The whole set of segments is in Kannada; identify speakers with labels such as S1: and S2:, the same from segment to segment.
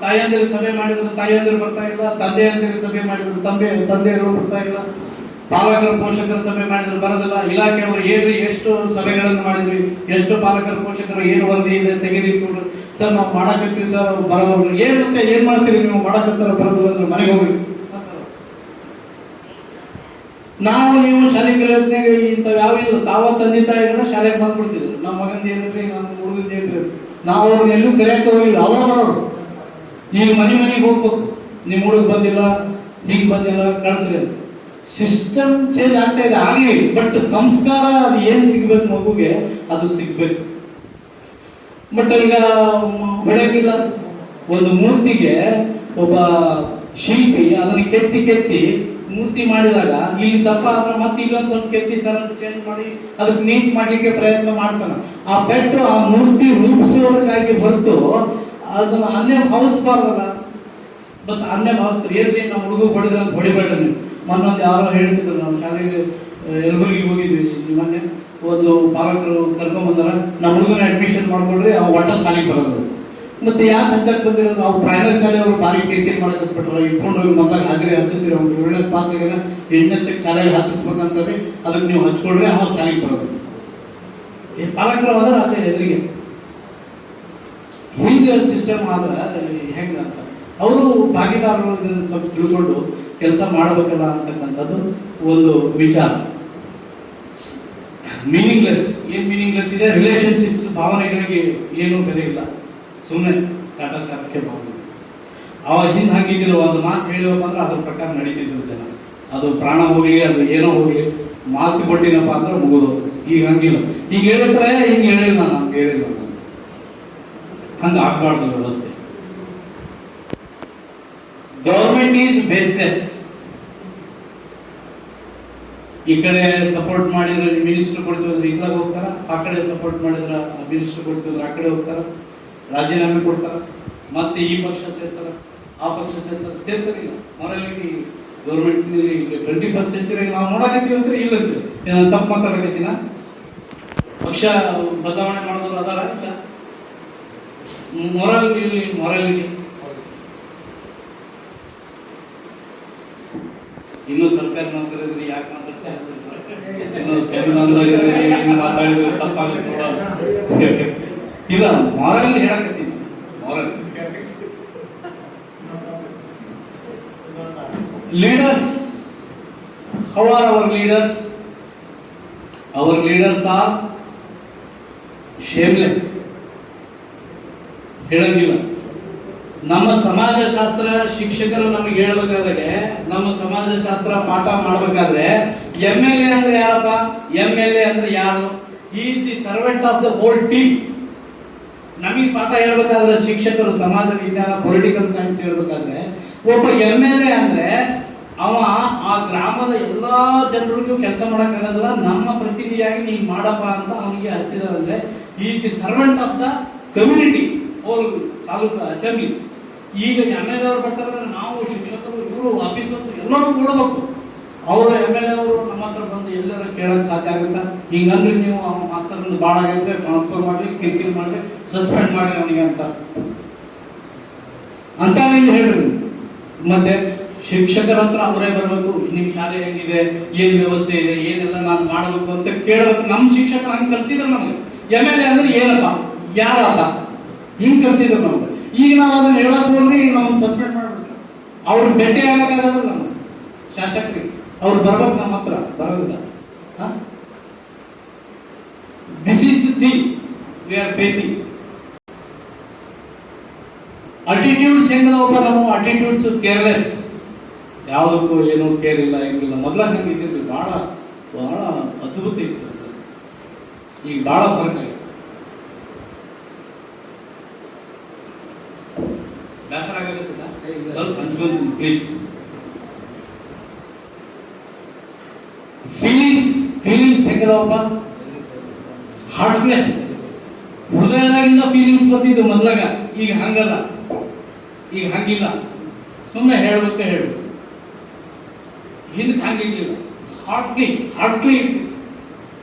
S1: ತಾಯಿಯಂದಿರು ಸಭೆ ಮಾಡಿದ್ರು ತಾಯಿಯಂದಿರು ಬರ್ತಾ ಇಲ್ಲ, ತಂದೆಯಂದಿರು ಸಭೆ ಮಾಡಿದ್ರು ತಂದೆಯರು ಬರ್ತಾ ಇಲ್ಲ, ಪಾಲಕರ ಪೋಷಕರ ಸಭೆ ಮಾಡಿದ್ರು ಬರೋದಿಲ್ಲ, ಇಲಾಖೆಯವರು ಏನ್ರಿ ಎಷ್ಟು ಸಭೆಗಳನ್ನು ಮಾಡಿದ್ರಿ, ಎಷ್ಟು ಪಾಲಕರ ಪೋಷಕರು ಏನು ವರದಿ ಇದೆ ತೆಗೀರಿ ಸರ್ ನಾವು ಮಾಡಕತ್ತೀವಿ ಸರ್ ಅವ್ರು ಬರೋರು ಏನಂತೆ ಏನ್ ಮಾಡ್ತೀರಿ ನೀವು ಮಾಡಕತ್ತಾರ ಬರೋದಿಲ್ಲ ಅಂದ್ರೆ ಮನೆಗೆ ಹೋಗ್ರಿ. ನಾವು ನೀವು ಶಾಲೆ ಕಲಿಯೋದ್ನಾಗ ಇಂಥವು ಯಾವ ಇಲ್ಲ, ತಾವ ತಂದೆ ತಾಯಿಗಳ ಶಾಲೆಗೆ ಬಂದ್ಬಿಡ್ತಿದ್ರು. ನಮ್ಮ ಮಗಂದ ಏನಿದ್ರಿ ನಮ್ಮ ಹುಡುಗಂದ ಏನಿದ್ರಿ ನಾವು ಅವ್ರನ್ನ ಎಲ್ಲೂ ಕರೆಯಕ್ಕೆ ಹೋಗಿಲ್ಲ, ಅವರು ಬರೋರು. ಈಗ ಮನೆಗೆ ಹೋಗ್ಬೇಕು, ನಿಮ್ಮ ಹುಡುಗ ಬಂದಿಲ್ಲ ಹೀಗೆ ಬಂದಿಲ್ಲ ಕಳಿಸ್ರಿ. ಸಿಸ್ಟಮ್ ಚೇಂಜ್ ಆಗ್ತಾ ಇದೆ ಆಗಲಿ, ಬಟ್ ಸಂಸ್ಕಾರ ಅದು ಏನ್ ಸಿಗ್ಬೇಕು ಮಗುಗೆ ಅದು ಸಿಗ್ಬೇಕು. ಬಟ್ ಈಗ ಬೆಳಗಿಲ್ಲ, ಒಂದು ಮೂರ್ತಿಗೆ ಒಬ್ಬ ಶಿಲ್ಪಿ ಅದನ್ನ ಕೆತ್ತಿ ಮೂರ್ತಿ ಮಾಡಿದಾಗ ಇಲ್ಲಿ ದಪ್ಪ ಆದ್ರೆ ಮತ್ತೆ ಇಲ್ಲೊಂದು ಸ್ವಲ್ಪ ಕೆತ್ತಿ ಸರ್ ಚೇಂಜ್ ಮಾಡಿ ಅದಕ್ಕೆ ನೀಟ್ ಮಾಡ್ಲಿಕ್ಕೆ ಪ್ರಯತ್ನ ಮಾಡ್ತಾನೆ. ಆ ಪೆಟ್ಟು ಆ ಮೂರ್ತಿ ರೂಪಿಸೋದಕ್ಕಾಗಿ ಹೊರತು ಅದನ್ನ ಅನ್ಯ ಭಾವಿಸ್ಬಾರ್ದಲ್ಲ. ಬಟ್ ಅನ್ಯ ಭಾವಿಸ್ತಾರೆ ಏನ್ರಿ ನಮ್ಮ ಹುಡುಗ ಹೊಡೆದ್ರೆ ಅಂತ ಹೊಡಿಬೇಡ ನೀವು. ಮೊನ್ನೊಂದು ಯಾರೋ ಹೇಳ್ತಿದ್ರು, ನಾವು ಶಾಲೆಗೆ ಯಲಬುರ್ಗಿಗೆ ಹೋಗಿದ್ವಿ ಮೊನ್ನೆ, ಒಂದು ಪಾಲಕರು ಕರ್ಕೊಂಡ್ಬಂದಾರ ನಮ್ಮ ಹುಡುಗನ ಅಡ್ಮಿಷನ್ ಮಾಡ್ಕೊಳ್ರಿ ಅವ್ ಒಟ್ಟ ಶಾಲೆಗೆ ಬರೋದು. ಮತ್ತೆ ಯಾಕೆ ಹಂಚಕ್ ಬಂದಿರೋದು, ಅವ್ರು ಪ್ರೈಮರಿ ಶಾಲೆಯವರು ಭಾರಿ ಕಿರಿಕಿರಿ ಮಾಡಕತ್ಬಿಟ್ರ, ಇಟ್ಕೊಂಡ್ರಿ ಮೊದಲಾಗ ಹಾಜರಿ ಹಚ್ಚಿಸಿರಿ, ಅವ್ನು 7ನೇ ಪಾಸ್ ಆಗ್ಯಾನ 8ನೇ ಶಾಲೆಗೆ ಹಚ್ಚಿಸ್ಬೇಕಂತಂದ್ರೆ ಅದಕ್ಕೆ ನೀವು ಹಚ್ಕೊಳ್ರಿ ಅವ ಶಾಲೆಗೆ ಬರೋದು. ಪಾಲಕರು ಹೋದ್ರೆ ಅದೇ ಎದುರಿಗೆ ಹಿಂಗೆ ಸಿಸ್ಟಮ್ ಆದ್ರೆ ಹೆಂಗಂತ ಅವರು ಭಾಗಿದಾರರು ಇದನ್ನು ಸ್ವಲ್ಪ ತಿಳ್ಕೊಂಡು ಕೆಲಸ ಮಾಡಬೇಕಲ್ಲ ಅಂತಕ್ಕಂಥದ್ದು ಒಂದು ವಿಚಾರ. ಮೀನಿಂಗ್ಲೆಸ್, ಏನ್ ಮೀನಿಂಗ್ಲೆಸ್ ಇದೆ, ರಿಲೇಶನ್ಶಿಪ್ಸ್ ಭಾವನೆಗಳಿಗೆ ಏನೂ ಬೆಲೆ ಇಲ್ಲ, ಸುಮ್ಮನೆ ಕಾಟಾಚಾರಕ್ಕೆ ಭಾವನೆ. ಅವಾಗ ಹಿಂದೆ ಹಂಗಿದ್ರು ಒಂದು ಮಾತು ಹೇಳಿವಪ್ಪ ಅಂದ್ರೆ ಅದ್ರ ಪ್ರಕಾರ ನಡೀತಿದ್ರು ಜನ. ಅದು ಪ್ರಾಣ ಹೋಗ್ಲಿ ಅದು ಏನೋ ಹೋಗ್ಲಿ, ಮಾತು ಕೊಟ್ಟಿನಪ್ಪ ಅಂದ್ರೆ ಮುಗಿದು. ಈಗ ಹಂಗಿಲ್ಲ, ಈಗ ಹೇಳಿದ್ರೆ ಹಿಂಗೆ ಹೇಳಿಲ್ಲ ನಾನು ಹಂಗೆ ಹೇಳಿಲ್ಲ, ಹಂಗೆ ಆಗ್ಬಾರ್ದು ವ್ಯವಸ್ಥೆ. Government is baseless. ಈ ಕಡೆ ಸಪೋರ್ಟ್ ಮಾಡಿದ್ರೆ ಮಿನಿಸ್ಟರ್ ಕೊಡ್ತಿದ್ರೆ ಇತ್ಲಾಗ ಹೋಗ್ತಾರ, ಆ ಕಡೆ ಸಪೋರ್ಟ್ ಮಾಡಿದ್ರೆ ಮಿನಿಸ್ಟರ್ ಕೊಡ್ತಿದ್ರೆ ಆ ಕಡೆ ಹೋಗ್ತಾರ, ರಾಜೀನಾಮೆ ಕೊಡ್ತಾರ, ಮತ್ತೆ ಈ ಪಕ್ಷ ಸೇರ್ತಾರ ಆ ಪಕ್ಷ ಸೇರ್ತಾರಿಲ್ಲ. ಮೊರಾಲಿಟಿ ಗೌರ್ಮೆಂಟ್ 21st ಸೆಂಚುರಿ ನಾವು ನೋಡಕತ್ತೀವಿ ಅಂತ ಇಲ್ಲ ಅಂತೀವಿ. ನಾನು ತಪ್ಪು ಮಾತಾಡಕತ್ತೀನ? ಪಕ್ಷ ಬದಲಾವಣೆ ಮಾಡೋದು ಅದಾರ ಇಲ್ಲ. ಮೊರಾಲಿಟಿ ಇನ್ನು ಸರ್ಕಾರಿ ನೌಕರಿದ್ರೆ ಯಾಕೆ ಮಾತಾಡಿದ್ರೆ ತಪ್ಪಾಗುತ್ತೆ ಇಲ್ಲ. ಮಾರಲ್ ಹೇಳಕತ್ತೀನಿ, moral leaders, how are our leaders? Our leaders are shameless. ಹೇಳಂಗಿಲ್ಲ. ನಮ್ಮ ಸಮಾಜಶಾಸ್ತ್ರ ಶಿಕ್ಷಕರು ನಮಗೆ ಹೇಳಬೇಕಾದ್ರೆ, ನಮ್ಮ ಸಮಾಜಶಾಸ್ತ್ರ ಪಾಠ ಮಾಡಬೇಕಾದ್ರೆ MLA ಅಂದ್ರೆ ಯಾರಪ್ಪ? MLA ಅಂದ್ರೆ ಯಾರು? He is the servant of the whole team. ನಮಗೆ ಪಾಠ ಹೇಳ್ಬೇಕಾದ್ರೆ ಶಿಕ್ಷಕರು ಸಮಾಜ ವಿಜ್ಞಾನ ಪೊಲಿಟಿಕಲ್ ಸೈನ್ಸ್ ಹೇಳ್ಬೇಕಾದ್ರೆ ಒಬ್ಬ MLA ಅಂದ್ರೆ ಅವ ಆ ಗ್ರಾಮದ ಎಲ್ಲಾ ಜನರಿಗೂ ಕೆಲಸ ಮಾಡಕ್ಕಾಗಲ್ಲ, ನಮ್ಮ ಪ್ರತಿನಿಧಿಯಾಗಿ ನೀನ್ ಮಾಡಪ್ಪ ಅಂತ ಅವನಿಗೆ ಹಚ್ಚಿದಾರಂದ್ರೆ ಈ is the servant of the community for taluk assembly. ಈಗ MLA ಅವರು ಬರ್ತಾರೆ, ನಾವು ಶಿಕ್ಷಕರು ಇವರು ಆಫೀಸರ್ಸ್ ಎಲ್ಲರೂ ನೋಡಬೇಕು. ಅವರು MLA ಅವರು ನಮ್ಮ ಹತ್ರ ಬಂದು ಎಲ್ಲರ ಕೇಳಕ್ ಸಾಧ್ಯ ಆಗುತ್ತಾ? ಹಿಂಗಂದ್ರೆ ನೀವು ಮಾಸ್ತರ್ ಭಾಳ ಆಗೈತೆ ಟ್ರಾನ್ಸ್ಫರ್ ಮಾಡ್ರಿ, ಕಿರಿಕಿರಿ ಮಾಡ್ರಿ, ಸಸ್ಪೆಂಡ್ ಮಾಡ್ರಿ ಅವನಿಗೆ ಅಂತ ಇಲ್ಲಿ ಹೇಳ್ರಿ. ಮತ್ತೆ ಶಿಕ್ಷಕರ ಹತ್ರ ಅವರೇ ಬರ್ಬೇಕು, ನಿಮ್ ಶಾಲೆ ಹೆಂಗಿದೆ, ಏನ್ ವ್ಯವಸ್ಥೆ ಇದೆ, ಏನೆಲ್ಲ ನಾನು ಮಾಡಬೇಕು ಅಂತ ಕೇಳಬೇಕು. ನಮ್ಮ ಶಿಕ್ಷಕರು ಹಂಗೆ ಕಲ್ಸಿದ್ರು ನಮ್ಗೆ. MLA ಅಂದ್ರೆ ಏನಪ್ಪ, ಯಾರಾದ ಹಿಂಗ್ ಕಲ್ಸಿದ್ರು ನಮ್ಗೆ. ಈಗ ನಾವು ಅದನ್ನ ಹೇಳಕ್ ಹೋಗ್ರಿ ನಮ್ಮನ್ನ ಸಸ್ಪೆಂಡ್ ಮಾಡ್ಬಿಡ್ತಾರೆ. ಅವ್ರು ಭೇಟಿ ಆಗಕ್ಕಾಗಲ್ಲ ನಮ್ಮ ಶಾಸಕರಿಗೆ, ಅವ್ರು ಬರ್ಬೇಕು ನಮ್ಮ ಹತ್ರ, ಬರೋದಿಲ್ಲ. This is the thing we are facing. Attitudes ಹೆಂಗದವಪ್ಪ ನಾವು? ಅಟಿಟ್ಯೂಡ್ಸ್ ಕೇರ್ಲೆಸ್, ಯಾವುದಕ್ಕೂ ಏನೂ ಕೇರ್ ಇಲ್ಲ, ಏನಿಲ್ಲ. ಮೊದ್ಲಾಗ ಹಂಗೆ ಇದ್ದಿದ್ದು ಬಹಳ ಬಹಳ ಅದ್ಭುತ ಇತ್ತು, ಈಗ ಬಹಳ ಫರ್ಕ್ ಆಗಿದೆ. ಬೇಸರ ಆಗಲಿಲ್ಲ, ಸ್ವಲ್ಪ ಹಂಚ್ಕೊಂತೀನಿ ಪ್ಲೀಸ್. ಫೀಲಿಂಗ್ಸ್ ಹೆಂಗದವಪ್ಪ? ಹಾರ್ಟ್ಲೆಸ್, ಹೃದಯದಾಗಿಂದ ಫೀಲಿಂಗ್ಸ್ ಬರ್ತಿದ್ದು ಮೊದ್ಲಾಗ, ಈಗ ಹಂಗಲ್ಲ, ಈಗ ಹಂಗಿಲ್ಲ. ಸುಮ್ಮನೆ ಹೇಳ್ಬೇಕು ಹೇಳು, ಹಿಂದಕ್ಕೆ ಹಂಗಿರ್ಲಿಲ್ಲ. ಹಾರ್ಟ್ಲಿ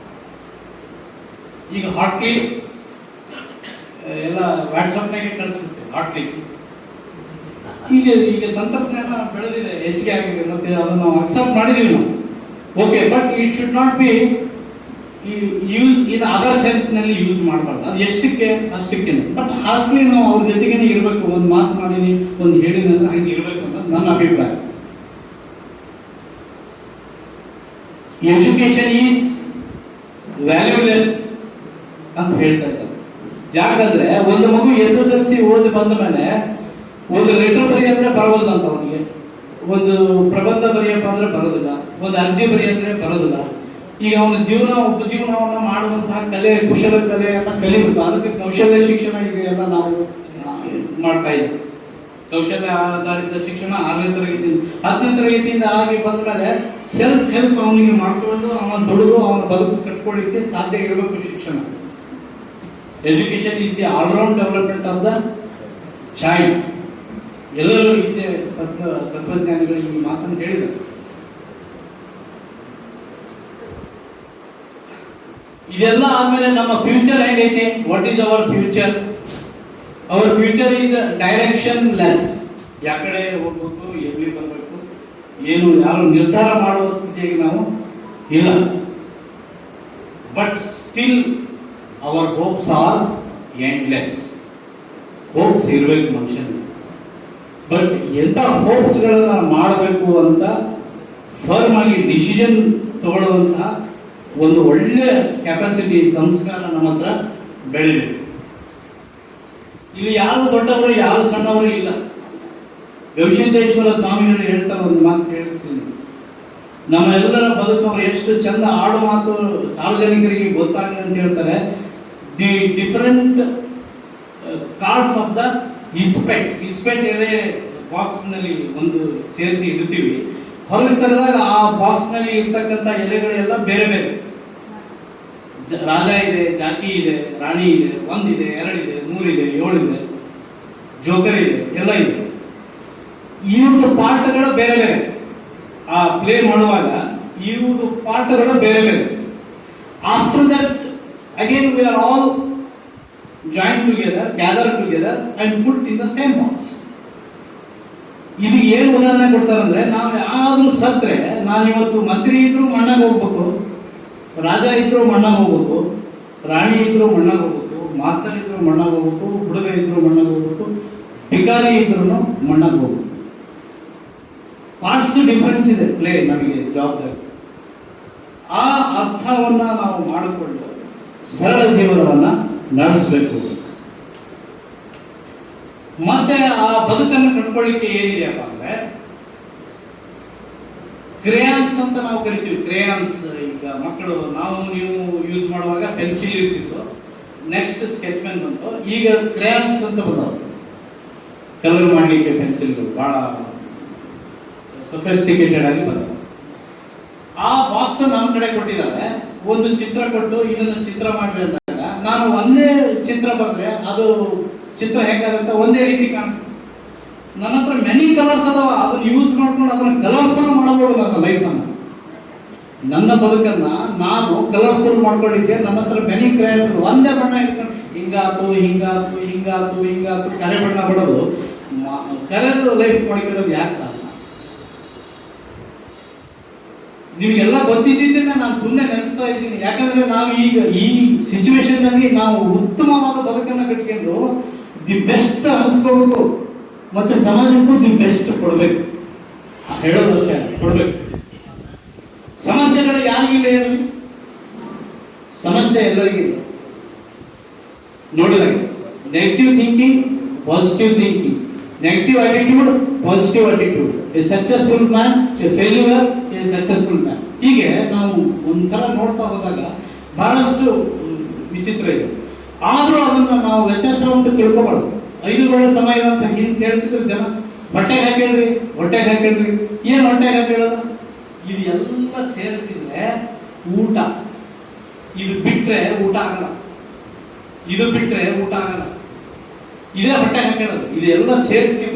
S1: ಈಗ ಹಾರ್ಟ್ಲಿ ಎಲ್ಲ ವಾಟ್ಸಪ್ನಾಗೆ ಕಳಿಸ್ಬಿಡ್ತೇವೆ. ಹಾರ್ಟ್ಲಿ ಈಗ ಈಗ ತಂತ್ರಜ್ಞಾನ ಬೆಳೆದಿದೆ, ಹೆಚ್ಚಿಗೆ ಆಗಿದೆ, ಮತ್ತೆ ಅದನ್ನು ನಾವು ಅಕ್ಸೆಪ್ಟ್ ಮಾಡಿದೀವಿ ನಾವು. Okay, but it should not be use in other sense ನಲ್ಲಿ ಯೂಸ್ ಮಾಡಬಾರ್ದು. ಅದು ಎಷ್ಟಕ್ಕೆ ಅಷ್ಟಕ್ಕೆ, ಬಟ್ ಹಾಕ್ಲಿ ನಾವು ಅವ್ರ ಜೊತೆಗೇನೆ ಇರಬೇಕು. ಒಂದು ಮಾತು ಮಾಡಿನಿ, ಒಂದು ಹೇಳಿನಿ ಅಂದ್ರೆ ಹಂಗೆ ಇರಬೇಕು ಅಂತ ನನ್ನ ಅಭಿಪ್ರಾಯ. ಎಜುಕೇಶನ್ ಈಸ್ ವ್ಯಾಲ್ಯೂಲೆಸ್ ಅಂತ ಹೇಳ್ತಾ ಇದ್ದಾರೆ. ಯಾಕಂದ್ರೆ ಒಂದು ಮಗು SSLC ಓದಿ ಬಂದ ಮೇಲೆ ಒಂದು ಲೆಟರ್ ಬರೆಯಂದ್ರೆ ಬರೋದಿಲ್ಲ ಅಂತ ಅವನಿಗೆ, ಒಂದು ಪ್ರಬಂಧ ಬರೆಯಪ್ಪ ಅಂದ್ರೆ ಬರೋದಿಲ್ಲ, ಒಂದು ಅರ್ಜಿ ಬರೆಯಂದ್ರೆ ಬರೋದಿಲ್ಲ. ಈಗ ಅವನ ಉಪಜೀವನವನ್ನ ಮಾಡುವಂತಹ ಕಲೆ, ಕುಶಲ ಕಲೆ ಎಲ್ಲ ಕಲಿಬೇಕು. ಅದಕ್ಕೆ ಕೌಶಲ್ಯ ಶಿಕ್ಷಣ ಈಗ ಎಲ್ಲ ನಾವು ಮಾಡ್ತಾ ಇದ್ದೀವಿ. ಕೌಶಲ್ಯ ಆಧಾರಿತ ಶಿಕ್ಷಣ 6ನೇ ತರಗತಿಯಿಂದ 10ನೇ ತರಗತಿಯಿಂದ ಆಗಿ ಬಂದ ಮೇಲೆ ಸೆಲ್ಫ್ ಹೆಲ್ಪ್ ಅವನಿಗೆ ಮಾಡಿಕೊಂಡು ಅವನ ದುಡಿದು ಅವನ ಬದುಕು ಕಟ್ಕೊಳ್ಳಿಕ್ಕೆ ಸಾಧ್ಯ ಇರಬೇಕು ಶಿಕ್ಷಣ. Education is the all round development of the child. ಎಲ್ಲರೂ ಹಿಂದೆ ತತ್ವಜ್ಞಾನಿಗಳು ಈ ಮಾತನ್ನು ಹೇಳಿದರು. ಇದೆಲ್ಲ ಆದ್ಮೇಲೆ ನಮ್ಮ ಫ್ಯೂಚರ್ ಹೇಗೈತೆ? What is our future? Our future is directionless. ಯಾಕಡೆ ಹೋಗ್ಬೇಕು, ಎಲ್ಲಿ ಬರಬೇಕು, ಏನು ಯಾರು ನಿರ್ಧಾರ ಮಾಡುವ ಸ್ಥಿತಿಯಾಗಿ ನಾವು ಇಲ್ಲ. But still our hopes are endless. Hopes ಇರಬೇಕು ಮನುಷ್ಯನಿಗೆ. ಬಟ್ ಎಂಥ ಹೋಪ್ಸ್ಗಳನ್ನ ಮಾಡಬೇಕು ಅಂತ ಫರ್ಮ್ ಆಗಿ ಡಿಸಿಷನ್ ತಗೊಳ್ಳುವಂತಹ ಒಂದು ಒಳ್ಳೆ ಕೆಪಾಸಿಟಿ, ಸಂಸ್ಕಾರ ನಮ್ಮ ಹತ್ರ ಬೆಳಿಬೇಕು. ಇಲ್ಲಿ ಯಾರು ದೊಡ್ಡವರು ಯಾರು ಸಣ್ಣವರು ಇಲ್ಲ. ಗವಿಸಿದ್ದೇಶ್ವರ ಸ್ವಾಮಿಗಳು ಹೇಳ್ತಾರೆ, ಒಂದು ಮಾತು ಹೇಳ್ತೀನಿ, ನಮ್ಮ ಎಲ್ಲರ ಬದುಕವರು ಎಷ್ಟು ಚಂದ ಆಡು ಮಾತು ಸಾರ್ವಜನಿಕರಿಗೆ ಗೊತ್ತಾಗಲಿ ಅಂತ ಹೇಳ್ತಾರೆ. The different cards of the ಇಸ್ಪೆಟ್ ಎಲೆ ಬಾಕ್ಸ್ ನಲ್ಲಿ ಒಂದು ಸೇರಿಸಿ ಇಡ್ತೀವಿ. ಹೊರಗೆ ತೆಗೆದಾಗ ಆ ಬಾಕ್ಸ್ ನಲ್ಲಿ ಇರ್ತಕ್ಕಂಥ ಎಲೆಗಳೆಲ್ಲ ಬೇರೆ ಬೇರೆ. ರಾಜ ಇದೆ, ಜಾಕಿ ಇದೆ, ರಾಣಿ ಇದೆ, 1 ಇದೆ, 2 ಇದೆ, 3 ಇದೆ, 7 ಇದೆ, ಜೋಕರ್ ಇದೆ, ಎಲ್ಲ ಇದೆ. ಇವ್ರ ಪಾಠಗಳು ಬೇರೆ ಬೇರೆ. ಆ ಪ್ಲೇ ಮಾಡುವಾಗ ಇವ್ರ ಪಾಠಗಳು ಬೇರೆ ಬೇರೆ. After that again we are all join together, gather together and put in the same box. ಇದು ಏನು ಉದಾಹರಣೆ ಕೊಡ್ತಾರಂದ್ರೆ, ನಾವು ಯಾರಾದ್ರೂ ಸತ್ರೆ, ನಾನಿವತ್ತು ಮಂತ್ರಿ ಇದ್ರು ಮಣ್ಣಾಗ ಹೋಗ್ಬೇಕು, ರಾಜ ಇದ್ರು ಮಣ್ಣಾಗ ಹೋಗ್ಬೇಕು, ರಾಣಿ ಇದ್ರು ಮಣ್ಣಾಗ ಹೋಗ್ಬೇಕು, ಮಾಸ್ತರ್ ಇದ್ರು ಮಣ್ಣಾಗ ಹೋಗ್ಬೇಕು, ಹುಡುಗ ಇದ್ರು ಮಣ್ಣಾಗ ಹೋಗ್ಬೇಕು, ಭಿಕಾರಿ ಇದ್ರು ಮಣ್ಣಾಗ ಹೋಗ್ಬೇಕು. ಪಾರ್ಟ್ಸ್ ಡಿಫರೆನ್ಸ್ ಇದೆ ಪ್ಲೇ ನಮಗೆ ಜವಾಬ್ದಾರಿ. ಆ ಅರ್ಥವನ್ನ ನಾವು ಮಾಡಿಕೊಂಡು ಸರಳ ಜೀವನವನ್ನ ನಡೆಸಬೇಕು. ಮತ್ತೆ ಆ ಬದುಕನ್ನು ಕಟ್ಕೊಳ್ಳಿಕ್ಕೆ ಏನಿದೆಯಪ್ಪ ಅಂದ್ರೆ ಕ್ರೇಯಾನ್ಸ್ ಅಂತ ನಾವು ಕರಿತೀವಿ. ಕ್ರೇಯಾನ್ಸ್ ಈಗ ಮಕ್ಕಳು ನಾವು ನೀವು ಯೂಸ್ ಮಾಡುವಾಗ ಪೆನ್ಸಿಲ್ ಇರ್ತಿತ್ತು, ನೆಕ್ಸ್ಟ್ ಸ್ಕೆಚ್ ಪೆನ್ ಬಂತು, ಈಗ ಕ್ರೇಯಾನ್ಸ್ ಅಂತ ಬಂದವು. ಕಲರ್ ಮಾಡಲಿಕ್ಕೆ ಪೆನ್ಸಿಲ್ಗಳು ಬಹಳ ಸೊಫಿಸ್ಟಿಕೇಟೆಡ್ ಆಗಿ ಬಂದವು. ಆ ಬಾಕ್ಸ್ ನಮ್ಮ ಕಡೆ ಕೊಟ್ಟಿದ್ದಾರೆ. ಒಂದು ಚಿತ್ರ ಕೊಟ್ಟು ಇದನ್ನು ಚಿತ್ರ ಮಾಡ್ರಿ ಅಂದಾಗ ನಾನು ಒಂದೇ ಚಿತ್ರ ಬರೆದ್ರೆ ಅದು ಚಿತ್ರ ಹೇಗಾಗುತ್ತೆ, ಒಂದೇ ರೀತಿ ಕಾಣಿಸ್ತದೆ. ನನ್ನ ಹತ್ರ ಮೆನಿ ಕಲರ್ಸ್ ಅದಾವ, ಅದನ್ನ ಯೂಸ್ ಮಾಡ್ಕೊಂಡು ಅದನ್ನ ಕಲರ್ಫುಲ್ ಮಾಡಬಹುದು. ನನ್ನ ಲೈಫನ್ನು, ನನ್ನ ಬದುಕನ್ನ ನಾನು ಕಲರ್ಫುಲ್ ಮಾಡ್ಕೊಂಡಿದ್ದೆ. ನನ್ನ ಹತ್ರ ಮೆನಿ ಕ್ರೇಯನ್ಸ್, ಒಂದೇ ಬಣ್ಣ ಇಟ್ಕೊಂಡು ಹಿಂಗಾತು ಹಿಂಗಾತು ಹಿಂಗಾತು ಹಿಂಗಾತು ಕರೆ ಬಣ್ಣ ಬಿಡೋದು, ಕರೆದು ಲೈಫ್ ಮಾಡಿಕೊಳ್ಳೋದು ಯಾಕೆ? ನಿಮಗೆಲ್ಲ ಗೊತ್ತಿದ್ದಿದ್ದನ್ನ ನಾನು ಸುಮ್ಮನೆ ನೆನೆಸ್ತಾ ಇದ್ದೀನಿ. ಯಾಕಂದ್ರೆ ನಾವು ಈಗ ಈ ಸಿಚುವೇಶನ್ ನಲ್ಲಿ ನಾವು ಉತ್ತಮವಾದ ಬದುಕನ್ನು ಕಟ್ಕೊಂಡು ದಿ ಬೆಸ್ಟ್ ಅನಿಸ್ಕೋಬೇಕು, ಮತ್ತೆ ಸಮಾಜಕ್ಕೂ ದಿ ಬೆಸ್ಟ್ ಕೊಡ್ಬೇಕು. ಹೇಳೋದಷ್ಟೇ, ಕೊಡ್ಬೇಕು. ಸಮಸ್ಯೆಗಳು ಯಾರಿಗಿಲ್ಲ ಹೇಳಿ? ಸಮಸ್ಯೆ ಎಲ್ಲರಿಗಿಲ್ಲ. ನೋಡಿದಾಗ negative thinking, positive thinking, negative attitude, positive attitude, A successful man, A failure, A successful man. ಹೀಗೆ ನಾವು ಒಂಥರ ನೋಡ್ತಾ ಹೋದಾಗ ಬಹಳಷ್ಟು ವಿಚಿತ್ರ ಇದೆ. ಆದ್ರೂ ಅದನ್ನ ನಾವು ವ್ಯತ್ಯಾಸವಂತ ತಿಳ್ಕೊಬಾರ್ದು. 5 ವೇಳೆ ಸಮಯ ಅಂತ ಹಿಂದೆ ಕೇಳ್ತಿದ್ರು ಜನ. ಹೊಟ್ಟೆಗೆ ಹಾಕೇಳ್ರಿ, ಹೊಟ್ಟೆಗೆ ಹಾಕೇಳ್ರಿ. ಏನ್ ಹೊಟ್ಟೆಗೆ ಹಾಕೇಳೋದು? ಇದು ಎಲ್ಲ ಸೇರಿಸಿದ್ರೆ ಊಟ. ಇದು ಬಿಟ್ರೆ ಊಟ ಆಗಲ್ಲ, ಇದು ಬಿಟ್ರೆ ಊಟ ಆಗಲ್ಲ. ಇದೇ ಹೊಟ್ಟೆ ಹಾಕೇಳೋದು. ಇದೆಲ್ಲ ಸೇರಿಸ್ಕೊಂಡು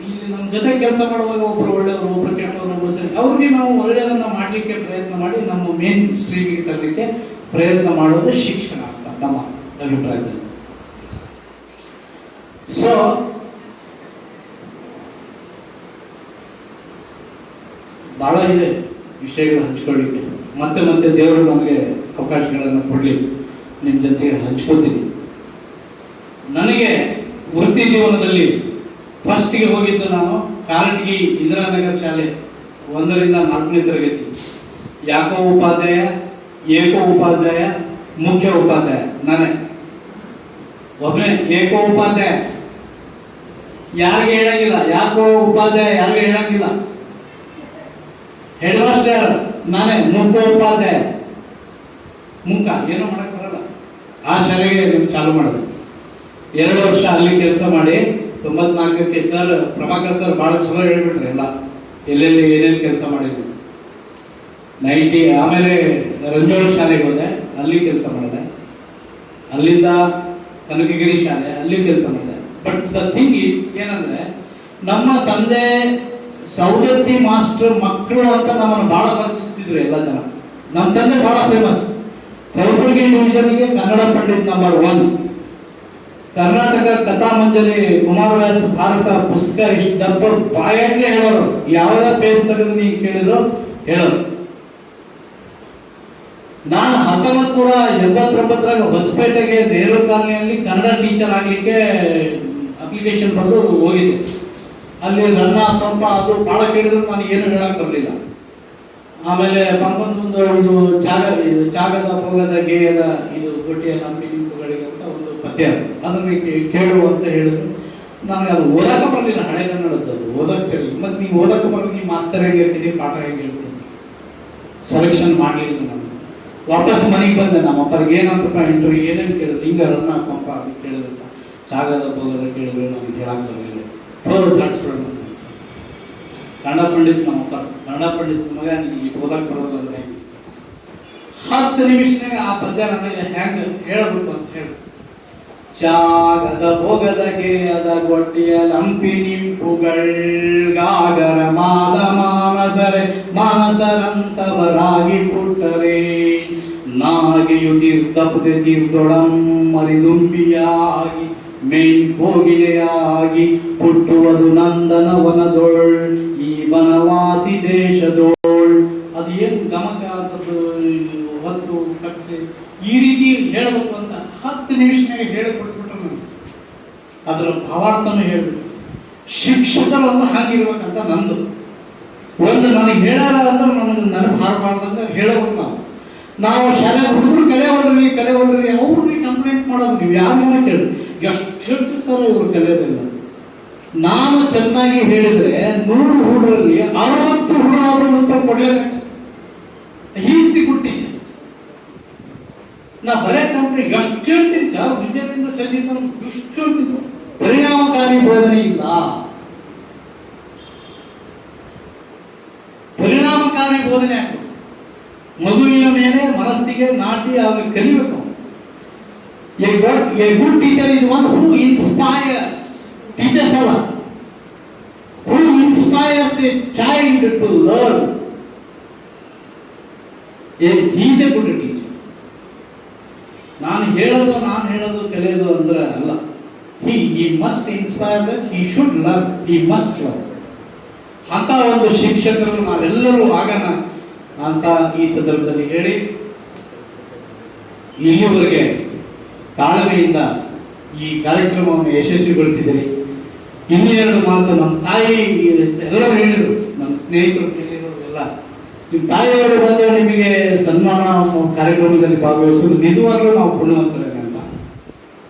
S1: ಇಲ್ಲಿ ನಮ್ಮ ಜೊತೆ ಕೆಲಸ ಮಾಡುವಾಗ ಒಬ್ರು ಒಳ್ಳೆಯವರು, ಒಬ್ರು ಕೆಟ್ಟವರು, ಒಬ್ರು ಸರಿ, ಅವ್ರಿಗೆ ನಾವು ಒಳ್ಳೆಯದನ್ನ ಮಾಡಲಿಕ್ಕೆ ಪ್ರಯತ್ನ ಮಾಡಿ ನಮ್ಮ ಮೇನ್ ಸ್ಟ್ರೀಮಿಗೆ ತರಲಿಕ್ಕೆ ಪ್ರಯತ್ನ ಮಾಡೋದು ಶಿಕ್ಷಣ ಅಂತ ನಮ್ಮ ಅಭಿಪ್ರಾಯದಲ್ಲಿ. ಸೊ ಬಹಳ ಇದೆ ವಿಷಯಗಳು ಹಂಚ್ಕೊಳ್ಳಿಕ್ಕೆ. ಮತ್ತೆ ಮತ್ತೆ ದೇವರು ನಮಗೆ ಅವಕಾಶಗಳನ್ನು ಕೊಡಲಿ, ನಿಮ್ಮ ಜೊತೆಗೆ ಹಂಚ್ಕೋತೀನಿ. ನನಗೆ ವೃತ್ತಿ ಜೀವನದಲ್ಲಿ ಫಸ್ಟ್ಗೆ ಹೋಗಿದ್ದು ನಾನು ಕಾರಟಗಿ ಇಂದಿರಾನಗರ ಶಾಲೆ 1ರಿಂದ 4ನೇ ತರಗತಿ. ಯಾಕೋ ಉಪಾಧ್ಯಾಯ, ಏಕೋ ಉಪಾಧ್ಯಾಯ, ಮುಖ್ಯ ಉಪಾಧ್ಯಾಯ ನಾನೇ ಒಬ್ಬನೇ. ಏಕೋ ಉಪಾಧ್ಯಾಯ ಯಾರಿಗೆ ಹೇಳಂಗಿಲ್ಲ, ಯಾಕೋ ಉಪಾಧ್ಯಾಯ ಯಾರಿಗೆ ಹೇಳಂಗಿಲ್ಲ. ಹೆಡ್ ಮಾಸ್ಟರ್ ನಾನೇ, ಮುಖ್ಯ ಉಪಾಧ್ಯಾಯ. ಮುಖ ಏನೋ ಮಾಡಕ್ ಬರಲ್ಲ. ಆ ಶಾಲೆಗೆ ಚಾಲು ಮಾಡಿದೆ. 2 ವರ್ಷ ಅಲ್ಲಿ ಕೆಲಸ ಮಾಡಿ 94ಕ್ಕೆ ಸರ್ ಪ್ರಭಾಕರ್ ಸರ್ ಬಹಳ ಚಲೋ ಹೇಳ್ಬಿಟ್ರೆ ಎಲ್ಲ ಎಲ್ಲೆಲ್ಲಿ ಏನೇನು ಕೆಲಸ ಮಾಡಿದ್ವಿ. 90 ಆಮೇಲೆ ರಂಜೋಳ ಶಾಲೆಗೆ ಹೋದೆ, ಅಲ್ಲಿ ಕೆಲಸ ಮಾಡಿದೆ. ಅಲ್ಲಿಂದ ಕನಕಗಿರಿ ಶಾಲೆ, ಅಲ್ಲಿ ಕೆಲಸ ಮಾಡಿದೆ. ಬಟ್ ದ ಥಿಂಗ್ ಈಸ್ ಏನಂದ್ರೆ, ನಮ್ಮ ತಂದೆ ಸೌದತ್ತಿ ಮಾಸ್ಟರ್ ಮಕ್ಕಳು ಅಂತ ನಮ್ಮನ್ನು ಬಹಳ ಪರಿಚಯಿಸ್ತಿದ್ರು ಎಲ್ಲ ಜನ. ನಮ್ಮ ತಂದೆ ಬಹಳ ಫೇಮಸ್. ಕಲಬುರಗಿ ಡಿವಿಷನ್ಗೆ ಕನ್ನಡ ಪಂಡಿತ್ ನಂಬರ್ 1. ಕರ್ನಾಟಕ ಕಥಾ ಮಂಜರಿ ಕುಮಾರವ್ಯಾಸ ಭಾರತ ಪುಸ್ತಕ ಇಷ್ಟು ದಪ್ಪ ಬಾಯಾಗ್ಲೇ ಹೇಳೋರು. ಯಾವ್ದ ಪೇಜ್ ತೆಗೆದು ನೀವು ಕೇಳಿದ್ರು ಹೇಳೋರು. ನಾನು 1989 ಹೊಸಪೇಟೆಗೆ ನೆಹರು ಕಾಲನಿಯಲ್ಲಿ ಕನ್ನಡ ಟೀಚರ್ ಆಗ್ಲಿಕ್ಕೆ ಅಪ್ಲಿಕೇಶನ್ ಬರೆದು ಹೋಗಿದ್ದೆ. ಅಲ್ಲಿ ನನ್ನ ಪಂಪ ಅದು ಬಹಳ ಕೇಳಿದ್ರು ನಾನು ಏನು ಹೇಳಕ್ ಬರಲಿಲ್ಲ. ಆಮೇಲೆ ಪಂಪನ ಒಂದು ಇದು ಜಾಗದ ಭೋಗದ ಗೇಯದ ಇದು ಗೊಟ್ಟಿಯ ನಂಬಿ ನಿಂಪುಗಳಿಗೆ ಅಂತ ಒಂದು ಪದ್ಯ, ಅದನ್ನು ಕೇಳು ಅಂತ ಹೇಳಿದ್ರು. ನನಗೆ ಅದು ಓದಕ್ಕೆ ಬರಲಿಲ್ಲ. ಹಳೆ ಕನ್ನಡದ್ದು ಓದಕ್ಕೆ ಸರಿ. ಮತ್ತೆ ನೀವು ಓದಕ್ಕೆ ಬರೋದು ನೀವು ಮಾಸ್ತರ್ ಹೇಗೆ ಹೇಳ್ತೀನಿ, ಪಾಠ ಹೇಗೆ ಹೇಳ್ತೀನಿ. ಸೆಲೆಕ್ಷನ್ ಮಾಡಲಿಲ್ಲ. ನಾನು ವಾಪಸ್ ಮನೆಗೆ ಬಂದೆ. ನಮ್ಮ ಅಪ್ಪರಿಗೆ ಏನಂತ ಇಂಟರ್ವ್ಯೂ ಏನೇನು ಕೇಳಿದ್ರು, ಹಿಂಗ ರನ್ನ ಪಂಪ ಅದು ಕೇಳಿದ್ರು, ಜಾಗದ ಭೋಗದ ಕೇಳಿದ್ರು. ನನಗೆ ಹೇಳಕ್ಕೆ ಬರಲಿಲ್ಲ. ಕನ್ನಡ ಪಂಡಿತ್ ನಮ್ಮಪ್ಪ, ಕನ್ನಡ ಪಂಡಿತ್ ಮಗ ನೀ ಓದಕ್ಕೆ ಬರೋದಂದ್ರೆ 10 ನಿಮಿಷನಾಗ ಆ ಪದ್ಯ ನನಗೆ ಹೆಂಗ ಹೇಳಬೇಕು ಅಂತ ಹೇಳಿ. ಜಾಗದ ಭೋಗದ ಗೇಯದ ಗೊಟ್ಟಿಯ ಲಂಪಿ ನಿಂಪುಗಳ್ಗಾಗರ ಮಾದ ಮಾನಸರೆ ಮಾನಸರಂತವರಾಗಿ ಪುಟ್ಟರೆ ನಾಗೆಯು ತೀರ್ಥಪುದೆ ತೀರ್ಥೊಡಂ ಮರಿದುಂಬಿಯಾಗಿ ಮೇನ್ ಕೋಗಿಲೆಯಾಗಿ ಪುಟ್ಟುವುದು ನಂದನವನದೊಳ್ ಈ ವನವಾಸಿ ದೇಶದೋಳ್. ಅದು ಏನು ಗಮಕ ಅದದ್ದು ಹೊತ್ತು ಕಟ್ಟೆ ಈ ರೀತಿ ಹೇಳಬೇಕು ಅಂತ 10 ನಿಮಿಷನಾಗ ಹೇಳಿಕೊಟ್ಬಿಟ್ರು. ನನಗೆ ಅದರ ಭಾವಾರ್ಥನೂ ಹೇಳ್ಬಿಟ್ಟು. ಶಿಕ್ಷಕರು ಅಂದ್ರೆ ಹಾಗಿರ್ಬೇಕಂತ ನಂದು ಒಂದು. ನನಗೆ ಹೇಳಲ್ಲ ಅಂದ್ರೆ ನನಗೆ ಹಾರಬಾರ್ದಂತ ಹೇಳಬೇಕು. ನಾವು ಶಾಲೆ ಹುಡುಗರು ಕಲೆ ಹೊಡ್ರಿ ಅವ್ರಿಗೆ ಕಂಪ್ಲೇಂಟ್ ಮಾಡೋದು. ನೀವು ಯಾರು ಕೇಳಿ ಎಷ್ಟು ಸರ್ ಇವರು ಕಲಿಯೋದಿಲ್ಲ. ನಾನು ಚೆನ್ನಾಗಿ ಹೇಳಿದ್ರೆ 100 ಹುಡುಗರಲ್ಲಿ 60 ಹುಡುಗರು ಉತ್ತರ ಕೊಡಲೇಬೇಕು. Is the good teacher. ನಾ ಬರೇ ಕಂಪ್ನಿ ಎಷ್ಟು ಹೇಳ್ತೀನಿ ಸರ್, ವಿದ್ಯಾರ್ಥಿಯಿಂದ ಸಂಗೀತ ಎಷ್ಟು ಹೇಳ್ತೀನಿ. ಪರಿಣಾಮಕಾರಿ ಬೋಧನೆ ಇಲ್ಲ. ಪರಿಣಾಮಕಾರಿ ಬೋಧನೆ ಆಗ್ಬೇಕು. ಮಗುವಿನ ಮೇಲೆ ಮನಸ್ಸಿಗೆ ನಾಟಿ ಅವ್ರಿಗೆ ಕಲಿಬೇಕು. A good teacher is one who inspires. Teachers ಅಲ್ಲ, who inspires a child to learn. He is a good teacher. ನಾನು ಹೇಳೋದು ಕಲಿಯೋದು ಅಂದ್ರೆ ಅಲ್ಲ. He must inspire that he should learn. He must learn. ಅಂತ ಒಂದು ಶಿಕ್ಷಕರು ನಾವೆಲ್ಲರೂ ಆಗೋಣ ಅಂತ ಈ ಸಂದರ್ಭದಲ್ಲಿ ಹೇಳಿ, ಇಲ್ಲಿವರೆಗೆ ತಾಳ್ಮೆಯಿಂದ ಈ ಕಾರ್ಯಕ್ರಮವನ್ನು ಯಶಸ್ವಿಗೊಳಿಸಿದ್ದೀರಿ. ಇನ್ನೆರಡು ಮಾತು ನಮ್ಮ ತಾಯಿ ಎಲ್ಲರೂ ಹೇಳಿದರು, ನಮ್ಮ ಸ್ನೇಹಿತರು ಹೇಳಿದರು ಎಲ್ಲ. ನಿಮ್ಮ ತಾಯಿಯವರು ಬಂದು ನಿಮಗೆ ಸನ್ಮಾನ ಕಾರ್ಯಕ್ರಮದಲ್ಲಿ ಭಾಗವಹಿಸುವುದು ನಿಜವಾಗ್ಲೂ ನಾವು ಪುಣ್ಯವಂತರೇನೆ ಅಂತ.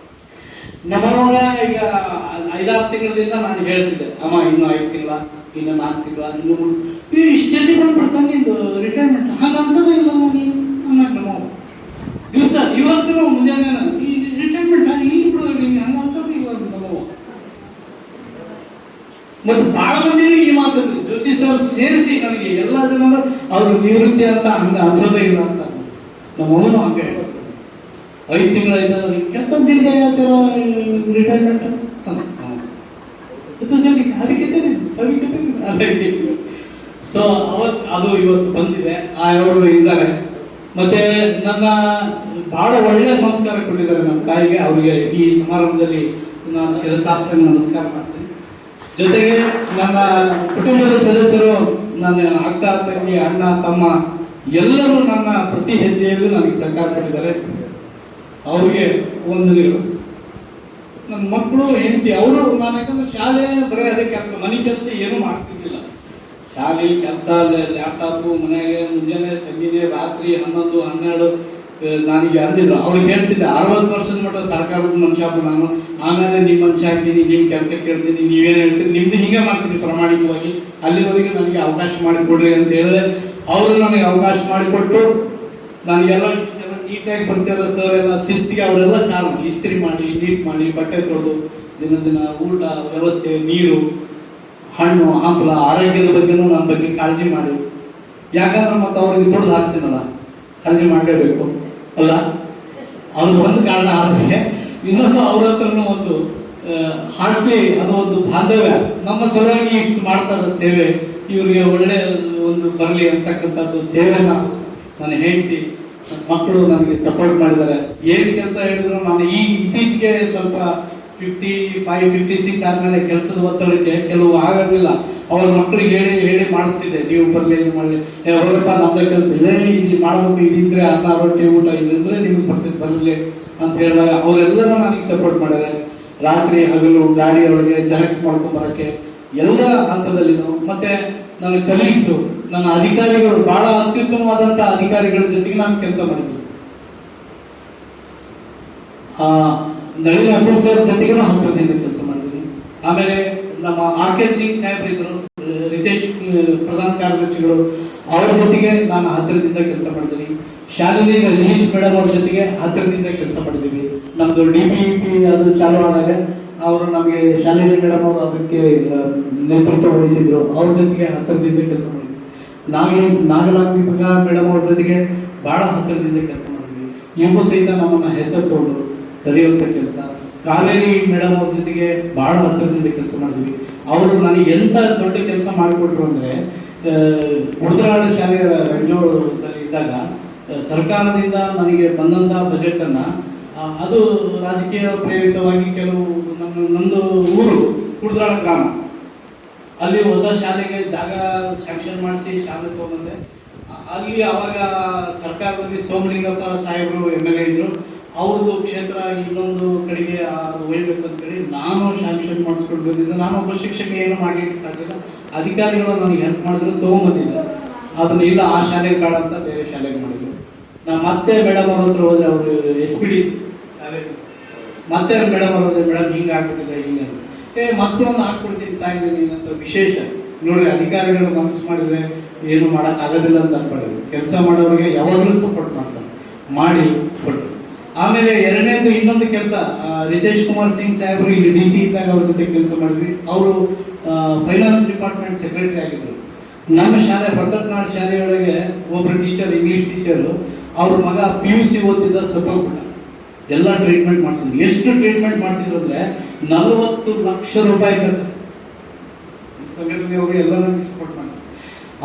S1: ನಮ್ಮವಾಗ ಈಗ 5-6 ತಿಂಗಳಿಂದ ನಾನು ಹೇಳ್ತಿದ್ದೆ, ಅಮ್ಮ ಇನ್ನು 5 ತಿಂಗಳ, ಇನ್ನು 4 ತಿಂಗಳ, ಇನ್ನು ಇಷ್ಟು ಜಲ್ದಿ ಬಂದ್ಬಿಡ್ತಾನೆ ನಿಂದು ರಿಟೈರ್ಮೆಂಟ್. ಹಾಗೆ ಅನ್ಸೋದೇ ಇಲ್ಲ ನೀನು ಅನ್ನಕ್ಕೆ ನಮ್ಮ ದಿವಸ. ಇವತ್ತು ಮುಂಜಾನೆ ಈ ರಿಟೈರ್ಮೆಂಟ್ ಇಲ್ಲಿ ಬಿಡೋದು ನಿಂಗೆ ಹಂಗೆ ಅನ್ಸೋದೇ ಇಲ್ಲ ನಮ್ಮ. ಮತ್ತು ಬಹಳ ಮಂದಿ ಈ ಮಾತನ್ನು ಜೋಶಿ ಸರ್ ಸೇರಿಸಿ ನನಗೆ ಎಲ್ಲ ಜನ ಅವರು ನಿವೃತ್ತಿ ಅಂತ ಹಂಗೆ ಅನ್ಸೋದೇ ಇಲ್ಲ ಅಂತ. ನಮ್ಮವನು ಹಂಗೆ 5 ತಿಂಗಳ ಇದ್ದಾಗ ಕೆತ್ತ ಜಲ್ದಿ ಆಗ್ತಾರ ರಿಟೈರ್ಮೆಂಟ್ ಅಂತ. ಜಲ್ದಿ ಅದಕ್ಕೆ ಸೊ ಅದು ಇವತ್ತು ಬಂದಿದೆ. ಅವರು ಇದ್ದಾರೆ. ಮತ್ತೆ ನನ್ನ ಬಹಳ ಒಳ್ಳೆಯ ಸಂಸ್ಕಾರ ಕೊಟ್ಟಿದ್ದಾರೆ ನಮ್ಮ ತಾಯಿಗೆ. ಅವರಿಗೆ ಈ ಸಮಾರಂಭದಲ್ಲಿ ನಾನು ಶಿರಸಾಷ್ಟಾಂಗ ನಮಸ್ಕಾರ ಮಾಡ್ತೀನಿ. ಜೊತೆಗೆ ನನ್ನ ಕುಟುಂಬದ ಸದಸ್ಯರು, ನನ್ನ ಅಕ್ಕ ತಂಗಿ, ಅಣ್ಣ ತಮ್ಮ ಎಲ್ಲರೂ ನನ್ನ ಪ್ರತಿ ಹೆಜ್ಜೆಯಲ್ಲೂ ನನಗೆ ಸಹಕಾರ ಕೊಟ್ಟಿದ್ದಾರೆ. ಅವ್ರಿಗೆ ವಂದನೆಗಳು. ನನ್ನ ಮಕ್ಕಳು ಹೆಂಡತಿ ಅವರು, ನಾನು ಯಾಕಂದ್ರೆ ಶಾಲೆ ಬರೀ ಅದೇ ಕೆಲಸ, ಮನೆ ಕೆಲಸ ಏನೂ ಮಾಡ್ತಿದ್ದಿಲ್ಲ. ಶಾಲೆ ಕೆಲಸ, ಲ್ಯಾಪ್ಟಾಪು ಮನೆಗೆ ಮುಂಜಾನೆ ಸಂಜೆ ರಾತ್ರಿ 11, 12 ನನಗೆ ಅಂದಿದ್ರು. ಅವ್ರಿಗೆ ಹೇಳ್ತಿದ್ದೆ 60 ವರ್ಷದ ಮಟ್ಟ ಸರ್ಕಾರದ ಮನುಷ್ಯ ನಾನು, ಆಮೇಲೆ ನಿಮ್ಮ ಮನುಷ್ಯ ಹಾಕ್ತೀನಿ, ನಿಮ್ಮ ಕೆಲಸ ಕೇಳ್ತೀನಿ, ನೀವೇನು ಹೇಳ್ತೀರಿ ನಿಮ್ದು ಹಿಂಗೆ ಮಾಡ್ತೀನಿ ಪ್ರಾಮಾಣಿಕವಾಗಿ, ಅಲ್ಲಿವರೆಗೆ ನನಗೆ ಅವಕಾಶ ಮಾಡಿಕೊಡ್ರಿ ಅಂತ ಹೇಳಿದೆ. ಅವರು ನನಗೆ ಅವಕಾಶ ಮಾಡಿಕೊಟ್ಟು ನನಗೆಲ್ಲ ನೀಟಾಗಿ ಬರ್ತಿರೋ ಸರ್ ಎಲ್ಲ ಶಿಸ್ತಿಗೆ ಅವರೆಲ್ಲ ಕಾರಣ. ಇಸ್ತ್ರಿ ಮಾಡಿ, ನೀಟ್ ಮಾಡಿ, ಬಟ್ಟೆ ತೊಳೆದು, ದಿನ ಊಟ ವ್ಯವಸ್ಥೆ, ನೀರು, ಹಣ್ಣು ಹಂಪಲ, ಆರೋಗ್ಯದ ಬಗ್ಗೆನೂ ನನ್ನ ಬಗ್ಗೆ ಕಾಳಜಿ ಮಾಡಿ. ಯಾಕಂದ್ರೆ ಮತ್ತೆ ಅವ್ರಿಗೆ ತೊಡೆದು ಹಾಕ್ತೀನಲ್ಲ, ಕಾಳಜಿ ಮಾಡಲೇಬೇಕು ಅಲ್ಲ. ಅದು ಒಂದು ಕಾರಣ. ಆದರೆ ಇನ್ನೊಂದು ಅವ್ರ ಹತ್ರನೂ ಒಂದು ಹಾರ್ಟ್ಲಿ, ಅದು ಒಂದು ಬಾಂಧವ್ಯ. ನಮ್ಮ ಸಲುವಾಗಿ ಇಷ್ಟು ಮಾಡ್ತಾರೆ ಸೇವೆ, ಇವ್ರಿಗೆ ಒಳ್ಳೆ ಒಂದು ಬರಲಿ ಅಂತಕ್ಕಂಥದ್ದು ಸೇವೆನ ನಾನು ಹೆಂಡತಿ, ಮಕ್ಕಳು ನನಗೆ ಸಪೋರ್ಟ್ ಮಾಡಿದ್ದಾರೆ. ಏನು ಕೆಲಸ ಹೇಳಿದ್ರು ನಾನು ಇತ್ತೀಚೆಗೆ ಸ್ವಲ್ಪ 55, 56 ಆದಮೇಲೆ ಕೆಲಸದ ಒತ್ತಡಕ್ಕೆ ಕೆಲವು ಆಗಿರಲಿಲ್ಲ. ಅವ್ರ ಮಕ್ಕಳಿಗೆ ಹೇಳಿ ಮಾಡಿಸ್ತಿದ್ದೆ, ನೀವು ಬರಲಿ, ಇದು ಮಾಡಲಿ, ಹೋಗಪ್ಪ ನಮ್ದೇ ಕೆಲಸ ಇದೇ, ಇದು ಮಾಡಬೇಕು, ಇದಿದ್ರೆ ಅನ್ನ ರೊಟ್ಟಿ ಊಟ ಇದಿದ್ರೆ ನಿಮ್ಗೆ ಬರ್ತೈತೆ ಬರಲಿ ಅಂತ ಹೇಳಿದಾಗ ಅವರೆಲ್ಲರೂ ನನಗೆ ಸಪೋರ್ಟ್ ಮಾಡಿದ್ದಾರೆ. ರಾತ್ರಿ ಹಗಲು ಗಾಡಿಯೊಳಗೆ ಜೆರಾಕ್ಸ್ ಮಾಡ್ಕೊಂಡು ಬರೋಕ್ಕೆ ಎಲ್ಲ ಹಂತದಲ್ಲಿನೂ. ಮತ್ತೆ ನನ್ನ ಕಲೀಗ್ಸು, ನನ್ನ ಅಧಿಕಾರಿಗಳು, ಬಹಳ ಅತ್ಯುತ್ತಮವಾದಂಥ ಅಧಿಕಾರಿಗಳ ಜೊತೆಗೆ ನಾನು ಕೆಲಸ ಮಾಡಿದ್ದೆ. ನಳಿನ್ ಅತುಲ್ ಸರ್ ಜೊತೆಗೂ ಹತ್ತಿರದಿಂದ ಕೆಲಸ ಮಾಡಿದ್ದೀನಿ. ಆಮೇಲೆ ನಮ್ಮ RK ಸಿಂಗ್ ಸಾಹೇಬ್ರು ಇದ್ರು, ರಿತೇಶ್ ಪ್ರಧಾನ ಕಾರ್ಯದರ್ಶಿಗಳು, ಅವ್ರ ಜೊತೆಗೆ ನಾನು ಹತ್ತಿರದಿಂದ ಕೆಲಸ ಮಾಡಿದ್ದೀನಿ. ಶಾಲಿನಿ ರಜನೀಶ್ ಮೇಡಮ್ ಅವ್ರ ಜೊತೆಗೆ ಹತ್ತಿರದಿಂದ ಕೆಲಸ ಮಾಡಿದ್ದೀವಿ. ನಮ್ಮದು DBEP ಅದು ಚಾಲು ಆದಾಗ ಅವರು ನಮಗೆ ಶಾಲಿನಿ ಮೇಡಮ್ ಅವರು ಅದಕ್ಕೆ ನೇತೃತ್ವ ವಹಿಸಿದ್ರು. ಅವ್ರ ಜೊತೆಗೆ ಹತ್ತಿರದಿಂದ ಕೆಲಸ ಮಾಡಿದ್ವಿ. ನಾಗಲಾಂಬಿಕಾ ಮೇಡಮ್ ಅವ್ರ ಜೊತೆಗೆ ಬಹಳ ಹತ್ತಿರದಿಂದ ಕೆಲಸ ಮಾಡಿದ್ವಿ. ಇವು ಸಹಿತ ನಮ್ಮನ್ನ ಹೆಸರು ತಗೊಂಡು ಕಲಿಯುವಂಥ ಕೆಲಸ. ಕಾವೇರಿ ಮೇಡಮ್ ಅವ್ರ ಜೊತೆಗೆ ಬಹಳ ಹತ್ತಿರದಿಂದ ಕೆಲಸ ಮಾಡಿದ್ವಿ. ಅವರು ನನಗೆ ಎಂಥ ದೊಡ್ಡ ಕೆಲಸ ಮಾಡಿಕೊಟ್ರು ಅಂದರೆ, ಉಳಿದರಾಳ ಶಾಲೆ ರಂಜೋಳದಲ್ಲಿ ಇದ್ದಾಗ ಸರ್ಕಾರದಿಂದ ನನಗೆ ಬಂದಂಥ ಬಜೆಟನ್ನು, ಅದು ರಾಜಕೀಯ ಪ್ರೇರಿತವಾಗಿ ಕೆಲವು ನಮ್ಮದು ಊರು ಕುಡ್ರಾಳ ಗ್ರಾಮ, ಅಲ್ಲಿ ಹೊಸ ಶಾಲೆಗೆ ಜಾಗ ಸ್ಯಾಂಕ್ಷನ್ ಮಾಡಿಸಿ ಶಾಲೆ ತೊಗೊಂಡೆ. ಅಲ್ಲಿ ಅವಾಗ ಸರ್ಕಾರದಲ್ಲಿ ಸೋಮಲಿಂಗಪ್ಪ ಸಾಹೇಬರು MLA ಇದ್ರು. ಅವ್ರದ್ದು ಕ್ಷೇತ್ರ ಇನ್ನೊಂದು ಕಡೆಗೆ ಅದು ಒಯ್ಯಬೇಕು ಅಂತೇಳಿ ನಾನು ಸ್ಯಾಂಕ್ಷನ್ ಮಾಡಿಸ್ಕೊಂಡು ಬಂದಿದ್ದೆ. ನಾನು ಒಬ್ಬ ಶಿಕ್ಷಕ, ಏನು ಮಾಡಲಿಕ್ಕೆ ಸಾಧ್ಯ ಇಲ್ಲ. ಅಧಿಕಾರಿಗಳು ನನಗೆ ಹೆಲ್ಪ್ ಮಾಡಿದ್ರು, ತೊಗೊಂಬಂದಿದ್ದೆ. ಅದನ್ನು ಇಲ್ಲ, ಆ ಶಾಲೆಗೆ ಬೇಡ ಅಂತ ಬೇರೆ ಶಾಲೆಗೆ ಮಾಡಿದ್ರು. ನಾ ಮತ್ತೆ ಮೇಡಮ್ ಅವ್ರ ಹತ್ರ ಹೋದ್ರೆ, ಅವರು SPD ಮತ್ತೆ ಮೇಡಮ್ ಅವ್ರ ಹೋದ್ರೆ, ಮೇಡಮ್ ಹಿಂಗೆ ಆಗ್ಬಿಟ್ಟಿದೆ, ಹಿಂಗೆ ಮತ್ತೆ ಒಂದು ಹಾಕ್ಬಿಡ್ತೀನಿ ತಾಯಿ ಅಂತ ವಿಶೇಷ. ನೋಡ್ರಿ, ಅಧಿಕಾರಿಗಳು ಮನಸ್ಸು ಮಾಡಿದ್ರೆ ಏನು ಮಾಡೋಕ್ಕಾಗೋದಿಲ್ಲ ಅಂತ ಅನ್ಕೊಂಡಿದ್ರು. ಕೆಲಸ ಮಾಡೋರಿಗೆ ಯಾವಾಗಲೂ ಸಪೋರ್ಟ್ ಮಾಡ್ತಾರೆ, ಮಾಡಿ ಕೊಟ್ಟರು. ಆಮೇಲೆ ಎರಡನೇದು ಇನ್ನೊಂದು ಕೆಲಸ, ರಿತೇಶ್ ಕುಮಾರ್ ಸಿಂಗ್ ಸಾಹೇಬರು ಇಲ್ಲಿ DC ಇದ್ದಾಗ ಅವ್ರ ಜೊತೆ ಕೆಲಸ ಮಾಡಿದ್ವಿ. ಅವರು ಫೈನಾನ್ಸ್ ಡಿಪಾರ್ಟ್ಮೆಂಟ್ ಸೆಕ್ರೆಟರಿ ಆಗಿದ್ರು. ನಮ್ಮ ಶಾಲೆ ಭರತನಾಡ್ ಶಾಲೆಯೊಳಗೆ ಒಬ್ಬರು ಟೀಚರ್, ಇಂಗ್ಲೀಷ್ ಟೀಚರು, ಅವ್ರ ಮಗ PUC ಓದ್ತಿದ್ದ, ಸತ್ತೋಗ್ಬಿಟ್ಟ. ಎಲ್ಲ ಟ್ರೀಟ್ಮೆಂಟ್ ಮಾಡಿಸಿದ್ರು. ಎಷ್ಟು ಟ್ರೀಟ್ಮೆಂಟ್ ಮಾಡಿಸಿದ್ರು ಅಂದರೆ 40 ಲಕ್ಷ ರೂಪಾಯಿ ಖರ್ಚು. ಸಂಘಟನೆಯವರು ಎಲ್ಲ ನಮಗೆ ಸಪೋರ್ಟ್ ಮಾಡ್ತಾರೆ.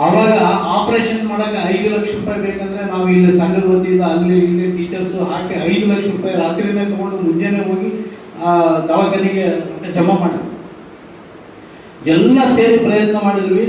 S1: ಆವಾಗ ಆಪರೇಷನ್ ಮಾಡೋಕ್ಕೆ 5 ಲಕ್ಷ ರೂಪಾಯಿ ಬೇಕಂದ್ರೆ ನಾವು ಇಲ್ಲಿ ಸಂಘದ ವತಿಯಿಂದ ಇಲ್ಲಿ ಟೀಚರ್ಸು ಹಾಕಿ 5 ಲಕ್ಷ ರೂಪಾಯಿ ರಾತ್ರಿನೇ ತೊಗೊಂಡು ಮುಂಜಾನೆ ಹೋಗಿ ದವಾಖಾನೆಗೆ ಜಮಾ ಮಾಡಿ ಎಲ್ಲ ಸೇರಿ ಪ್ರಯತ್ನ ಮಾಡಿದ್ವಿ.